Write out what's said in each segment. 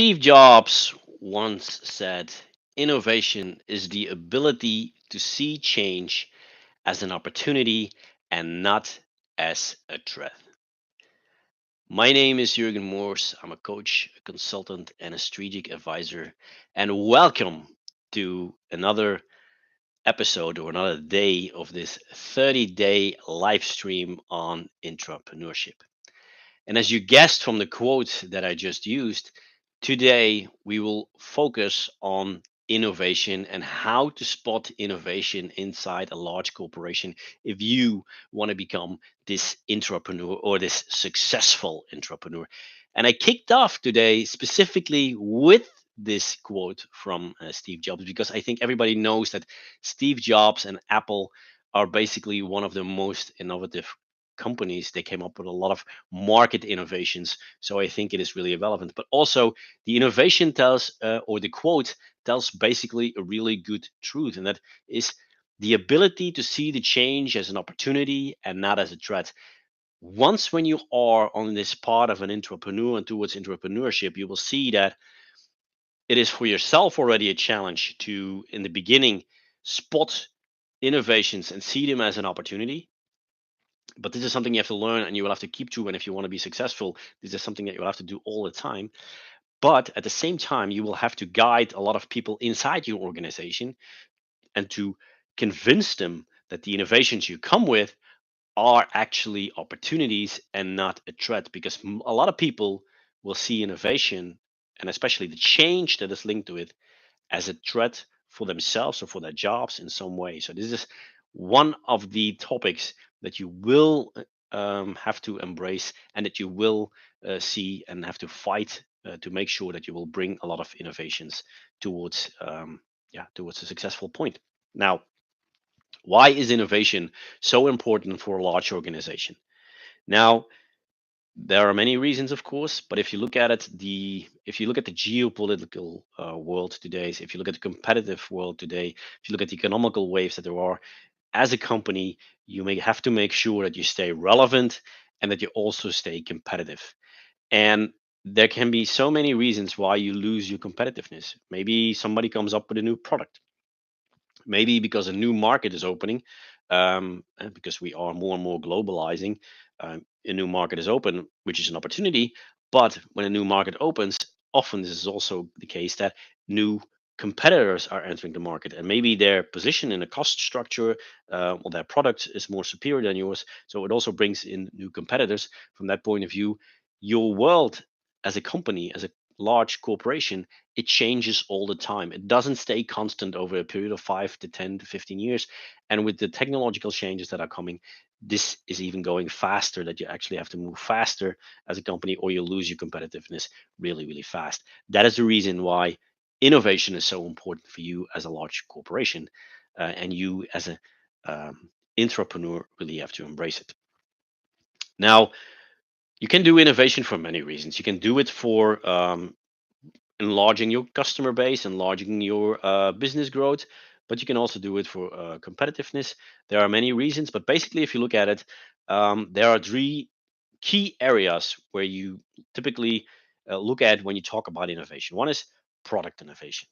Steve Jobs once said, innovation is the ability to see change as an opportunity and not as a threat. My name is Jurgen Moors. I'm a coach, a consultant, and a strategic advisor. And welcome to another episode or another day of this 30-day live stream on intrapreneurship. And as you guessed from the quote that I just used, today we will focus on innovation and how to spot innovation inside a large corporation if you want to become this entrepreneur or this successful entrepreneur. And I kicked off today specifically with this quote from Steve Jobs because I think everybody knows that Steve Jobs and Apple are basically one of the most innovative companies. They came up with a lot of market innovations. So I think it is really relevant. But also, the innovation tells, or the quote tells basically a really good truth, and that is the ability to see the change as an opportunity and not as a threat. Once, when you are on this part of an entrepreneur and towards entrepreneurship, you will see that it is for yourself already a challenge to, in the beginning, spot innovations and see them as an opportunity, but this is something you have to learn and you will have to keep to. And if you want to be successful, this is something that you'll have to do all the time. But at the same time, you will have to guide a lot of people inside your organization and to convince them that the innovations you come with are actually opportunities and not a threat, because a lot of people will see innovation and especially the change that is linked to it as a threat for themselves or for their jobs in some way. So this is one of the topics that you will have to embrace and that you will see and have to fight to make sure that you will bring a lot of innovations towards towards a successful point. Now, why is innovation so important for a large organization? Now, there are many reasons, of course, but if you look at it, the if you look at the geopolitical world today, if you look at the competitive world today, if you look at the economical waves that there are, as a company, you may have to make sure that you stay relevant and that you also stay competitive. And there can be so many reasons why you lose your competitiveness. Maybe somebody comes up with a new product. Maybe because a new market is opening, and because we are more and more globalizing, a new market is open, which is an opportunity. But when a new market opens, often this is also the case that new competitors are entering the market, and maybe their position in the cost structure or their product is more superior than yours. So it also brings in new competitors. From that point of view, your world as a company, as a large corporation, it changes all the time. It doesn't stay constant over a period of 5 to 10 to 15 years. And with the technological changes that are coming, this is even going faster, that you actually have to move faster as a company or you lose your competitiveness really, really fast. That is the reason why innovation is so important for you as a large corporation, and you as a entrepreneur really have to embrace it. Now, you can do innovation for many reasons. You can do it for enlarging your customer base, enlarging your business growth, but you can also do it for competitiveness. There are many reasons, but basically, if you look at it, there are three key areas where you typically look at when you talk about innovation. One is product innovation,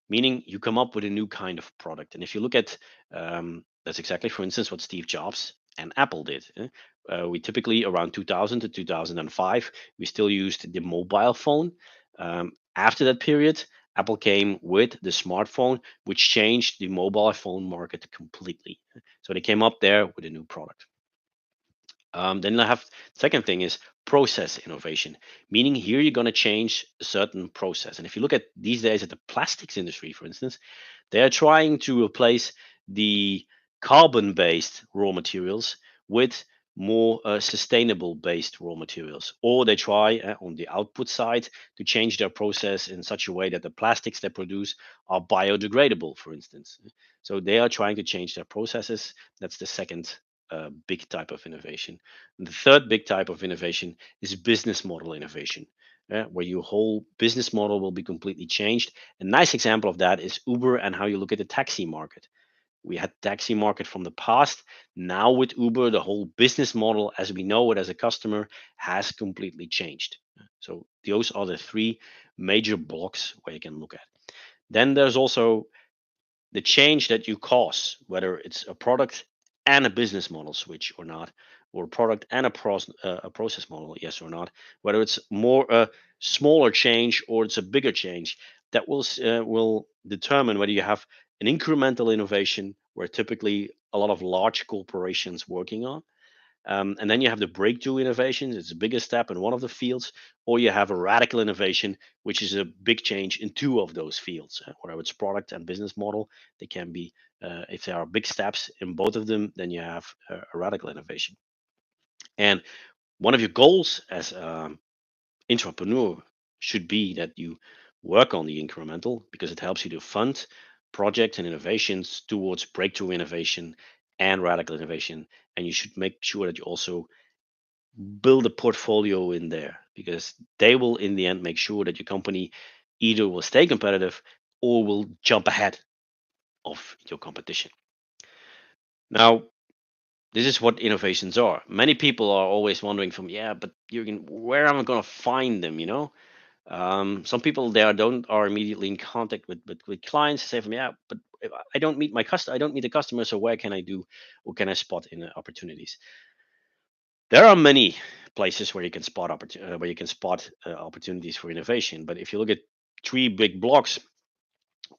meaning you come up with a new kind of product. And if you look at that's exactly, for instance, what Steve Jobs and Apple did. We typically around 2000 to 2005, we still used the mobile phone. After that period, Apple came with the smartphone, which changed the mobile phone market completely. So they came up there with a new product. Then I have second thing is process innovation, meaning here you're going to change a certain process. And if you look at these days at the plastics industry, for instance, they are trying to replace the carbon-based raw materials with more sustainable based raw materials, or they try on the output side to change their process in such a way that the plastics they produce are biodegradable, for instance. So they are trying to change their processes. That's the second big type of innovation. And the third big type of innovation is business model innovation, where your whole business model will be completely changed. A nice example of that is Uber and how you look at the taxi market. We had taxi market from the past. Now with Uber, the whole business model as we know it as a customer has completely changed. So those are the three major blocks where you can look at. Then there's also the change that you cause, whether it's a product and a business model switch or not, or a product and a process model, yes or not, whether it's more a smaller change or it's a bigger change, that will determine whether you have an incremental innovation where typically a lot of large corporations working on, and then you have the breakthrough innovations. It's a bigger step in one of the fields, or you have a radical innovation, which is a big change in two of those fields. Whether it's product and business model, they can be, if there are big steps in both of them, then you have a radical innovation. And one of your goals as an entrepreneur should be that you work on the incremental because it helps you to fund projects and innovations towards breakthrough innovation and radical innovation. And you should make sure that you also build a portfolio in there because they will in the end make sure that your company either will stay competitive or will jump ahead of your competition. Now, this is what innovations are. Many people are always wondering from, yeah, but Jürgen, where am I going to find them, some people there don't are immediately in contact with clients, say from, yeah, but if I don't meet I don't meet the customer, so where can I do or can I spot in opportunities? There are many places where you can spot opportunities for innovation. But if you look at three big blocks,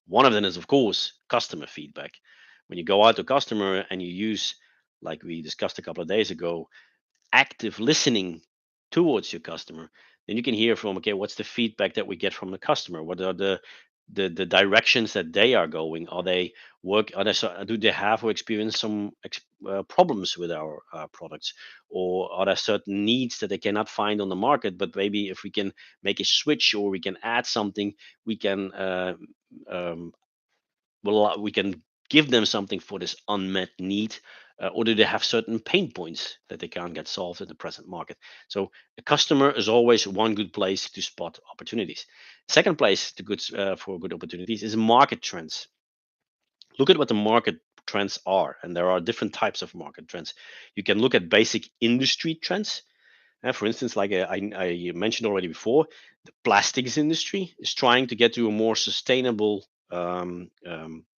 one of them is of course customer feedback. When you go out to customer and you use, like we discussed a couple of days ago, active listening towards your customer, then you can hear from, okay, what's the feedback that we get from the customer? What are the directions that they are going? Are they do they have or experience some problems with our products, or are there certain needs that they cannot find on the market? But maybe if we can make a switch or we can add something, we can um, we can give them something for this unmet need, or do they have certain pain points that they can't get solved in the present market? So a customer is always one good place to spot opportunities. Second place to for good opportunities is market trends. Look at what the market trends are, and there are different types of market trends. You can look at basic industry trends. For instance, like I mentioned already before, the plastics industry is trying to get to a more sustainable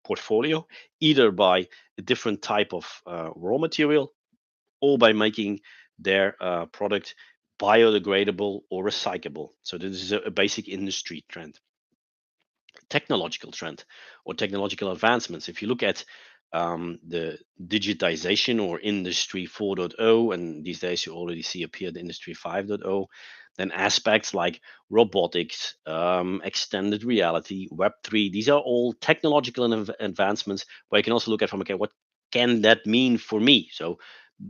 portfolio, either by a different type of raw material or by making their product biodegradable or recyclable. So this is a basic industry trend. Technological trend or technological advancements. If you look at the digitization or industry 4.0, and these days you already see appear the industry 5.0, then aspects like robotics, extended reality, web3, these are all technological advancements where you can also look at from, okay, what can that mean for me? So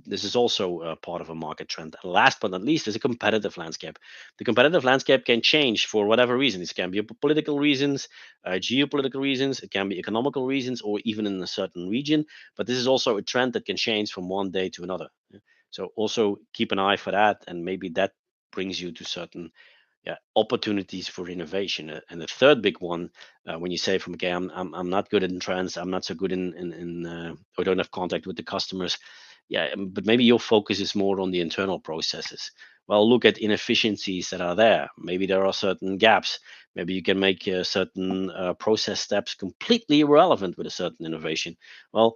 this is also a part of a market trend. And last but not least is a competitive landscape. The competitive landscape can change for whatever reason. It can be political reasons, geopolitical reasons, it can be economical reasons, or even in a certain region. But this is also a trend that can change from one day to another. So also keep an eye for that, and maybe that brings you to certain, yeah, opportunities for innovation. And the third big one, when you say from, okay, I'm not good in trends, I'm not so good in or don't have contact with the customers, yeah, but maybe your focus is more on the internal processes. Well, look at inefficiencies that are there. Maybe there are certain gaps. Maybe you can make certain process steps completely irrelevant with a certain innovation. Well,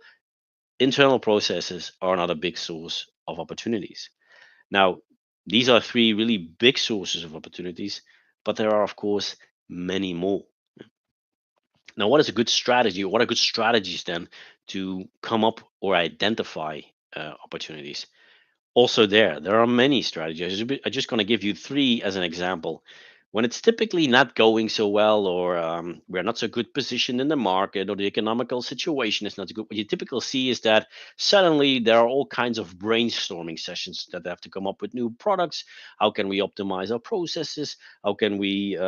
internal processes are not a big source of opportunities. Now, these are three really big sources of opportunities, but there are, of course, many more. Now, what is a good strategy? What are good strategies then to come up or identify opportunities? Also, there are many strategies. I'm just going to give you three as an example. When it's typically not going so well, or we're not so good positioned in the market, or the economical situation is not so good, what you typically see is that suddenly there are all kinds of brainstorming sessions that have to come up with new products. How can we optimize our processes? How can we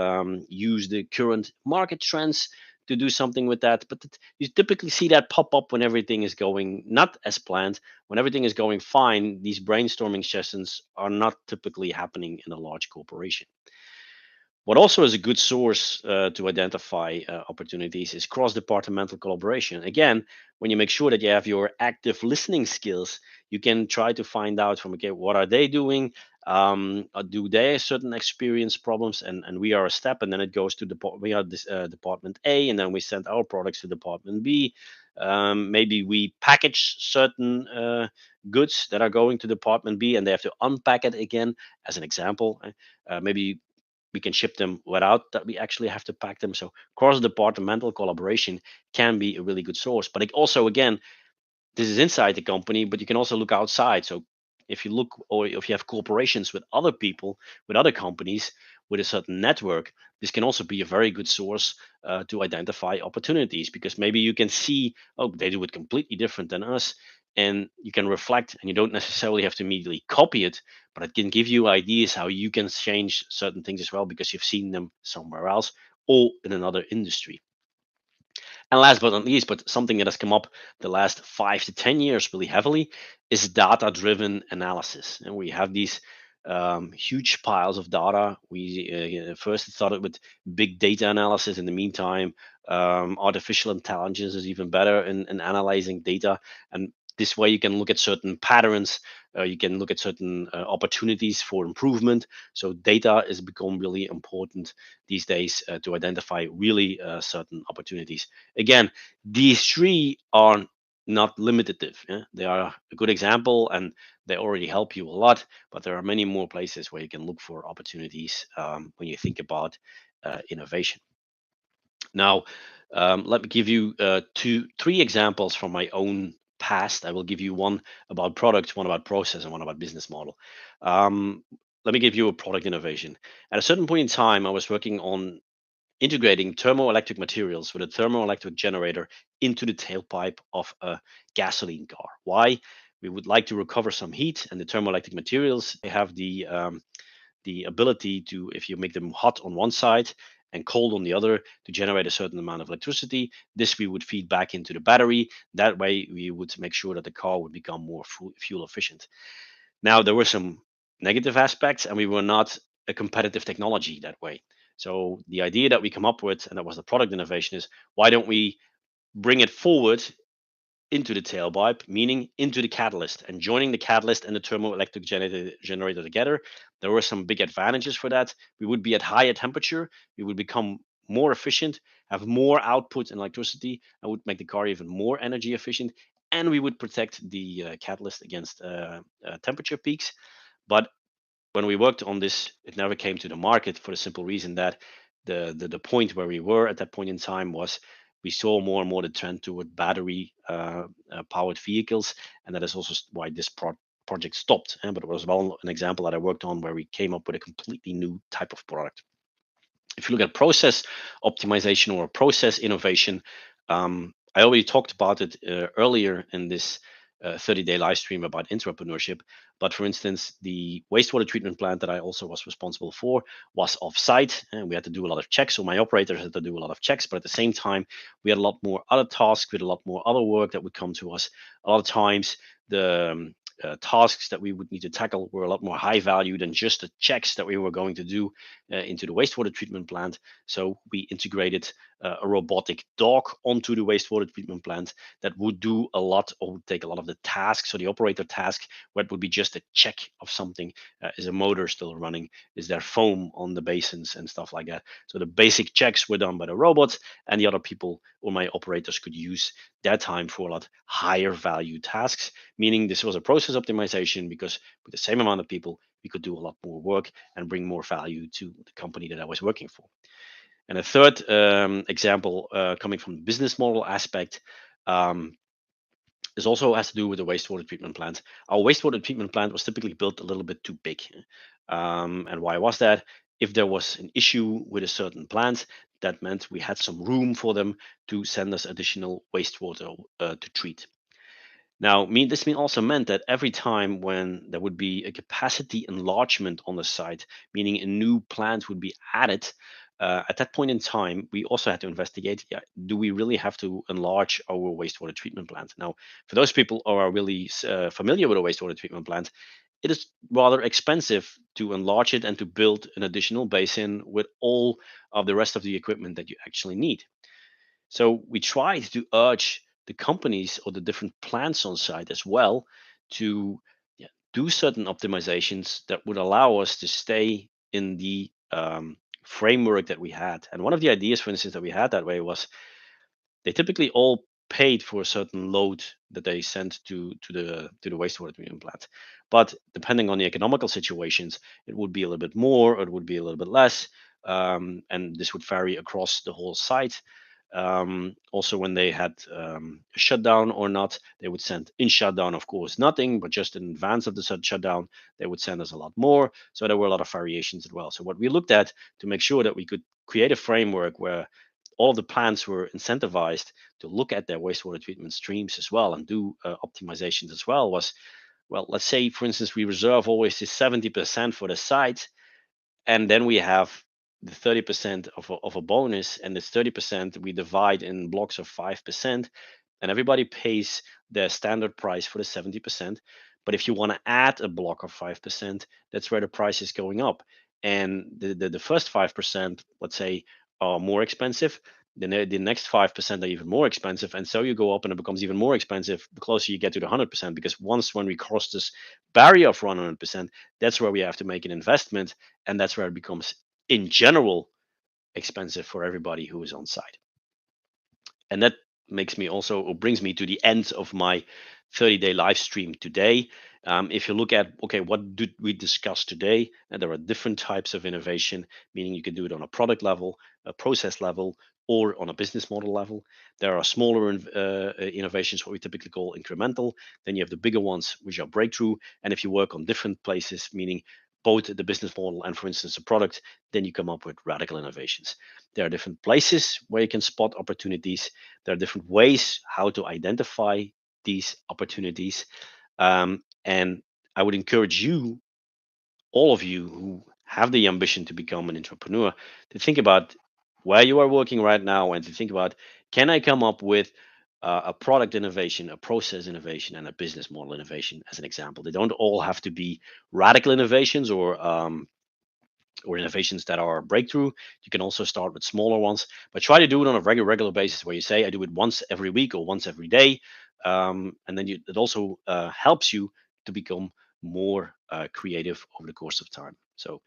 use the current market trends to do something with that? But you typically see that pop up when everything is going not as planned. When everything is going fine, these brainstorming sessions are not typically happening in a large corporation. What also is a good source to identify opportunities is cross departmental collaboration. Again, when you make sure that you have your active listening skills, you can try to find out from, okay, what are they doing? Do they certain experience problems, and we are a step, and then it goes to we are this department A, and then we send our products to department B. Maybe we package certain goods that are going to department B, and they have to unpack it again, as an example. Maybe we can ship them without that we actually have to pack them. So cross departmental collaboration can be a really good source. But it also, again, this is inside the company, but you can also look outside. So if you look, or if you have corporations with other people, with other companies, with a certain network, this can also be a very good source to identify opportunities, because maybe you can see, oh, they do it completely different than us. And you can reflect, and you don't necessarily have to immediately copy it, but it can give you ideas how you can change certain things as well, because you've seen them somewhere else or in another industry. And last but not least, but something that has come up the last 5 to 10 years really heavily, is data driven analysis. And we have these huge piles of data. We first started with big data analysis. In the meantime, artificial intelligence is even better in analyzing data. And this way, you can look at certain patterns, you can look at certain opportunities for improvement. So, data has become really important these days to identify really certain opportunities. Again, these three are not limitative. Yeah? They are a good example, and they already help you a lot, but there are many more places where you can look for opportunities when you think about innovation. Now, let me give you three examples from my own past. I will give you one about product, one about process, and one about business model. Um, Let me give you a product innovation. At a certain point in time, I was working on integrating thermoelectric materials with a thermoelectric generator into the tailpipe of a gasoline car. Why? We would like to recover some heat, and the thermoelectric materials, they have the ability to, if you make them hot on one side and cold on the other, to generate a certain amount of electricity. This we would feed back into the battery. That way, we would make sure that the car would become more fuel efficient. Now, there were some negative aspects, and we were not a competitive technology that way. So the idea that we come up with, and that was the product innovation, is why don't we bring it forward into the tailpipe, meaning into the catalyst, and joining the catalyst and the thermoelectric generator together. There were some big advantages for that. We would be at higher temperature, we would become more efficient, have more output in electricity, and would make the car even more energy efficient. And we would protect the catalyst against temperature peaks. But when we worked on this, it never came to the market, for the simple reason that the point where we were at that point in time was we saw more and more the trend toward battery powered vehicles, and that is also why this project stopped. But it was well an example that I worked on where we came up with a completely new type of product. If you look at process optimization or process innovation, I already talked about it earlier in this 30-day live stream about intrapreneurship. But for instance, the wastewater treatment plant that I also was responsible for was off-site, and we had to do a lot of checks. So my operators had to do a lot of checks, but at the same time, we had a lot more other tasks, we had a lot more other work that would come to us. A lot of times, the tasks that we would need to tackle were a lot more high value than just the checks that we were going to do into the wastewater treatment plant. So we integrated a robotic dog onto the wastewater treatment plant that would do a lot, or would take a lot of the tasks. So the operator task, where it would be just a check of something. Is a motor still running? Is there foam on the basins and stuff like that? So the basic checks were done by the robot, and the other people or my operators could use their time for a lot higher value tasks, meaning this was a process optimization, because with the same amount of people, we could do a lot more work and bring more value to the company that I was working for. And a third example coming from the business model aspect, this also has to do with the wastewater treatment plant. Our wastewater treatment plant was typically built a little bit too big. And why was that? If there was an issue with a certain plant, that meant we had some room for them to send us additional wastewater to treat. Now, this also meant that every time when there would be a capacity enlargement on the site, meaning a new plant would be added, at that point in time, we also had to investigate, yeah, do we really have to enlarge our wastewater treatment plant? Now, for those people who are really familiar with a wastewater treatment plant, it is rather expensive to enlarge it and to build an additional basin with all of the rest of the equipment that you actually need. So we tried to urge the companies or the different plants on site as well to do certain optimizations that would allow us to stay in the framework that we had. And one of the ideas, for instance, that we had that way was they typically all paid for a certain load that they sent to the wastewater treatment plant. But depending on the economical situations, it would be a little bit more, or it would be a little bit less, and this would vary across the whole site. Also, when they had a shutdown or not, they would send in shutdown, of course, nothing, but just in advance of the shutdown, they would send us a lot more. So there were a lot of variations as well. So what we looked at to make sure that we could create a framework where all of the plants were incentivized to look at their wastewater treatment streams as well and do optimizations as well was, well, let's say, for instance, we reserve always this 70% for the site, and then we have the 30% of a bonus, and this 30% we divide in blocks of 5%, and everybody pays their standard price for the 70%. But if you want to add a block of 5%, that's where the price is going up. And the first 5%, let's say, are more expensive. Then the next 5% are even more expensive. And so you go up and it becomes even more expensive the closer you get to the 100%. Because once when we cross this barrier of 100%, that's where we have to make an investment. And that's where it becomes, in general, expensive for everybody who is on site. And that makes me also, or brings me to the end of my 30-day live stream today. If you look at, okay, what did we discuss today? And there are different types of innovation, meaning you can do it on a product level, a process level, or on a business model level. There are smaller innovations, what we typically call incremental. Then you have the bigger ones, which are breakthrough. And if you work on different places, meaning both the business model and, for instance, a product, then you come up with radical innovations. There are different places where you can spot opportunities. There are different ways how to identify these opportunities. And I would encourage you, all of you who have the ambition to become an entrepreneur, to think about where you are working right now and to think about, can I come up with a product innovation, a process innovation, and a business model innovation as an example? They don't all have to be radical innovations or innovations that are a breakthrough. You can also start with smaller ones, but try to do it on a regular basis where you say, I do it once every week or once every day. And then it also helps you to become more creative over the course of time. So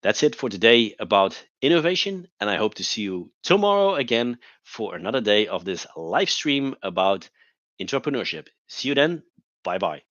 that's it for today about innovation. And I hope to see you tomorrow again for another day of this live stream about entrepreneurship. See you then. Bye bye.